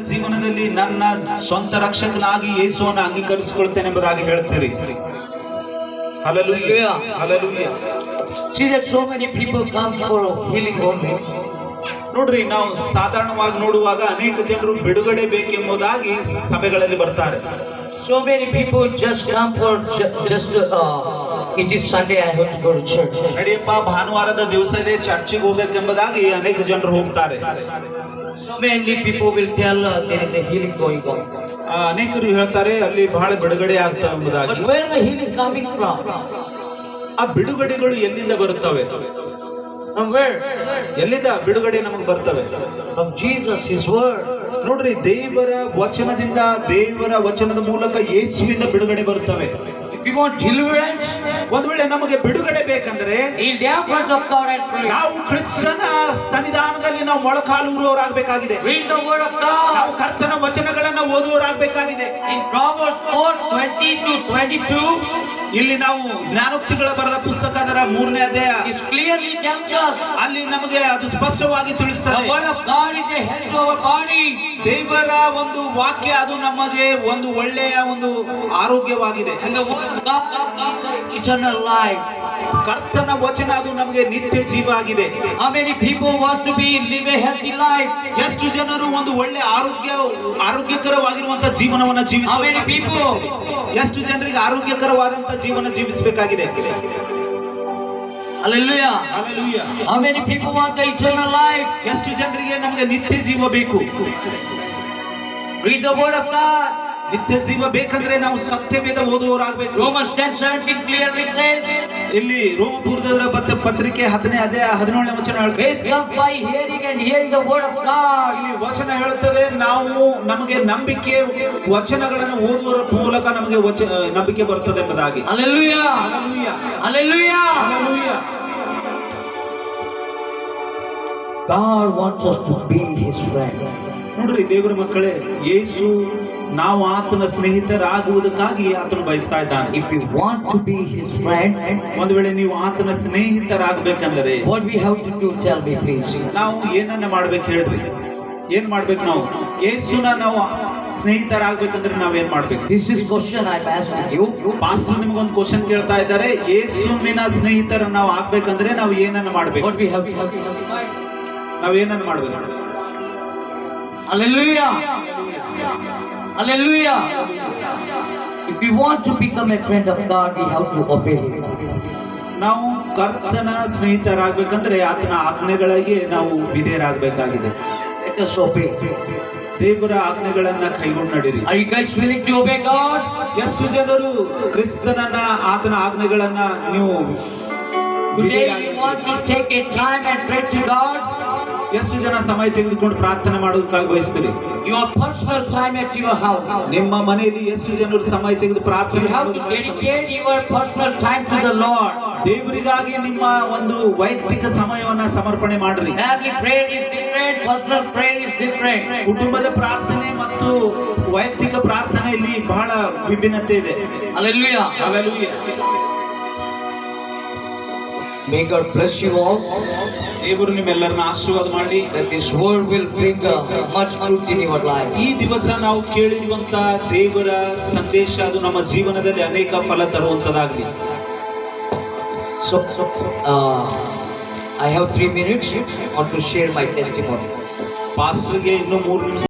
ಜೀವನದಲ್ಲಿ ನನ್ನ ಸ್ವಂತ ರಕ್ಷಕನಾಗಿ ಯೇಸುವನ್ನು ಅಂಗೀಕರಿಸಿಕೊಳ್ತೇನೆ ಎಂಬುದಾಗಿ ಹೇಳ್ತೀರಿ. Hallelujah. Hallelujah. See that so many people comes for healing only. ನೋಡ್ರಿ, ನಾವು ಸಾಧಾರಣವಾಗಿ ನೋಡುವಾಗ ಅನೇಕ ಜನರು ಬಿಡುಗಡೆ ಬೇಕೆಂಬುದಾಗಿ ಸಭೆಗಳಲ್ಲಿ ಬರ್ತಾರೆ. So many people just come for just it is Sunday, I have to go to church. ನಡಿಯಪ್ಪ, ಭಾನುವಾರದ ದಿವಸ ಇದೆ, ಚರ್ಚಿಗೆ ಹೋಗ್ಬೇಕೆಂಬುದಾಗಿ ಅನೇಕ ಜನರು ಹೋಗ್ತಾರೆ. So many people will tell there is a healing going on. ಅನೇಕರು ಹೇಳ್ತಾರೆ ಅಲ್ಲಿ ಬಹಳ ಬಿಡುಗಡೆ ಆಗ್ತವೆ ಎಂಬುದಾಗಿ. But where the healing coming from? ಆ ಬಿಡುಗಡೆಗಳು ಎಲ್ಲಿಂದ ಬರುತ್ತವೆ? From where? ಎಲ್ಲಿಂದ ಬಿಡುಗಡೆ ನಮಗೆ ಬರ್ತವೆ? From Jesus, His word. ನೋಡ್ರಿ, ದೇವರ ವಚನದಿಂದ, ದೇವರ ವಚನದ ಮೂಲಕ ಯೇಸುವಿಂದ ಬಿಡುಗಡೆ ಬರುತ್ತವೆ. If you want deliverance, ಒಂದ್ ವೇಳೆ ನಮಗೆ ಬಿಡುಗಡೆ ಬೇಕಂದ್ರೆ in the front of God and pray. ನಾವು ಕ್ರಿಸ್ತನ ಸನ್ನಿಧಾನದಲ್ಲಿ ನಾವು ಮೊಳಕಾಲೂರುವವರಾಗಬೇಕಾಗಿದೆ. Read the word of God. ನಾವು ಕರ್ತನ ವಚನಗಳನ್ನ ಓದುವವರಾಗಬೇಕಾಗಿದೆ. In Proverbs 4:20-22, ಇಲ್ಲಿ ನಾವು ಜ್ಞಾನೋಕ್ತಿಗಳ ಬರೆದ ಪುಸ್ತಕ ಅದರ 3ನೇ ಅಧ್ಯಾಯ it clearly tells us ಅಲ್ಲಿ ನಮಗೆ ಅದು ಸ್ಪಷ್ಟವಾಗಿ the ತಿಳಿಸ್ತದೆ. word of God is a head to our body. ದೇವರ ಒಂದು ವಾಕ್ಯ ಅದು ನಮಗೆ ಒಂದು ಒಳ್ಳೆಯ ಒಂದು ಆರೋಗ್ಯವಾಗಿದೆ. And the word of God is eternal life. ಕರ್ತನ ವಚನ ಅದು ನಮಗೆ ನಿತ್ಯ ಜೀವ ಆಗಿದೆ. How many people want to live a healthy life? ಎಷ್ಟು ಜನರು ಒಂದು ಒಳ್ಳೆ ಆರೋಗ್ಯಕರವಾಗಿರುವಂತ ಜೀವನವನ್ನ How many people? ಎಷ್ಟು ಜನರಿಗೆ ಆರೋಗ್ಯಕರವಾದಂತ ಜೀವನ ಜೀವಿಸಬೇಕಾಗಿದೆ. Hallelujah. Hallelujah. How many people want the eternal life? ಎಷ್ಟು ಜನರಿಗೆ ನಮಗೆ ನಿತ್ಯ ಜೀವ ಬೇಕು? Read the word of God. ನಿತ್ಯ ಜೀವ ಬೇಕಂದ್ರೆ ನಾವು ಸತ್ಯವೇದ ಓದುವವರಾಗಬೇಕು. Romans 10:17 clearly says, ಇಲ್ಲಿ ರೋಮಪುರದವರ ಪತ್ರಿಕೆ 10ನೇ ಅಧ್ಯಾಯ 17ನೇ ವಚನ ಹೇಳುತ್ತೆ, faith comes by hearing and hearing the word of God. ಇಲ್ಲಿ ವಚನ ಹೇಳುತ್ತದೆ, ನಮಗೆ ನಂಬಿಕೆ ವಚನಗಳನ್ನು ಓದುವ ಮೂಲಕ ನಮಗೆ ನಂಬಿಕೆ ಬರುತ್ತದೆ ಎಂಬುದಾಗಿ. Hallelujah. Hallelujah. Hallelujah. Hallelujah. God wants us to be His friend. ನೋಡ್ರಿ ದೇವರ ಮಕ್ಕಳೇ, ಯೇಸು ನಾವು ಆತನ ಸ್ನೇಹಿತರಾಗುವುದಕ್ಕಾಗಿ ಆತನು ಬಯಸ್ತಾ ಇದ್ದಾನೆ. If you want to be His friend, ಒಂದು ವೇಳೆ ನೀವು ಆತನ ಸ್ನೇಹಿತರಾಗಬೇಕಂದ್ರೆ what we have to do, tell me please. ನಾವು ಏನನ್ನ ಮಾಡ್ಬೇಕು ಹೇಳ್ರಿ? ಏನ್ ಮಾಡ್ಬೇಕು? ನಾವು ಯೇಸುನ ನಾವು ಸ್ನೇಹಿತರಾಗಬೇಕಂದ್ರೆ ನಾವೇನ್ ಮಾಡ್ಬೇಕು? This is question I'm asking you. Pastor ನಿಮ್ಗೊಂದು ಕ್ವಶನ್ ಕೇಳ್ತಾ ಇದ್ದಾರೆ. ಯೇಸುವಿನ ಸ್ನೇಹಿತರ ನಾವು ಆಗ್ಬೇಕಂದ್ರೆ ನಾವು ಏನನ್ನ ಮಾಡ್ಬೇಕು? What we have to do. ನಾವ್ ಏನನ್ನ ಮಾಡ್ಬೇಕು? Hallelujah. Hallelujah. If we want to become a friend of God, we have to obey Him. ನಾವು ಕರ್ತನ ಸ್ನೇಹಿತರಾಗಬೇಕಂದ್ರೆ ಆತನ ಆಜ್ಞೆಗಳಿಗೆ ನಾವು ವಿಧೇಯರಾಗಬೇಕಾಗಿದೆ. Let us obey. ದೇವರ ಆಜ್ಞೆಗಳನ್ನ ಕೈಗೊಂಡು ನಡೀರಿ. Are you guys willing to obey God? ಎಷ್ಟು ಜನರು ಕ್ರಿಸ್ತನನ್ನ ಆತನ ಆಜ್ಞೆಗಳನ್ನ ನೀವು Today you want to take a time and pray to God? ಎಷ್ಟು ಜನ ಸಮಯ ತೆಗೆದುಕೊಂಡು ಪ್ರಾರ್ಥನೆ ಮಾಡೋದಕ್ಕಾಗಿ ಬಯಸ್ತೀರಿ? Your personal time at your house. ನಿಮ್ಮ ಮನೆಯಲ್ಲಿ ಎಷ್ಟು ಜನರು ಸಮಯ ತೆಗೆದು ಪ್ರಾರ್ಥನೆ You have to dedicate your personal time to the Lord. ದೇವರಿಗಾಗಿ ನಿಮ್ಮ ಒಂದು ವೈಯಕ್ತಿಕ ಸಮಯವನ್ನ ಸಮರ್ಪಣೆ ಮಾಡ್ರಿ. Family prayer is different, personal prayer is different. ಕುಟುಂಬದ ಪ್ರಾರ್ಥನೆ ಮತ್ತು ವೈಯಕ್ತಿಕ ಪ್ರಾರ್ಥನೆಯಲ್ಲಿ ಬಹಳ ವಿಭಿನ್ನತೆ ಇದೆ. Hallelujah. Hallelujah. May God bless you all. ದೇವರು ನಿಮ್ಮೆಲ್ಲರನ್ನ ಆಶೀರ್ವಾದ ಮಾಡಿ. That this word will bring much fruit in your life. ಈ ದಿವಸ ನಾವು ಕೇಳಿರುವಂತ ದೇವರ ಸಂದೇಶ ಅದು ನಮ್ಮ ಜೀವನದಲ್ಲಿ ಅನೇಕ ಫಲ ತರುವಂತದಾಗಲಿ. So, I have 3 minutes. I want to share my testimony. ಪಾಸ್ಟರ್ಗೆ ಇನ್ನೂ 3 ನಿಮಿಷ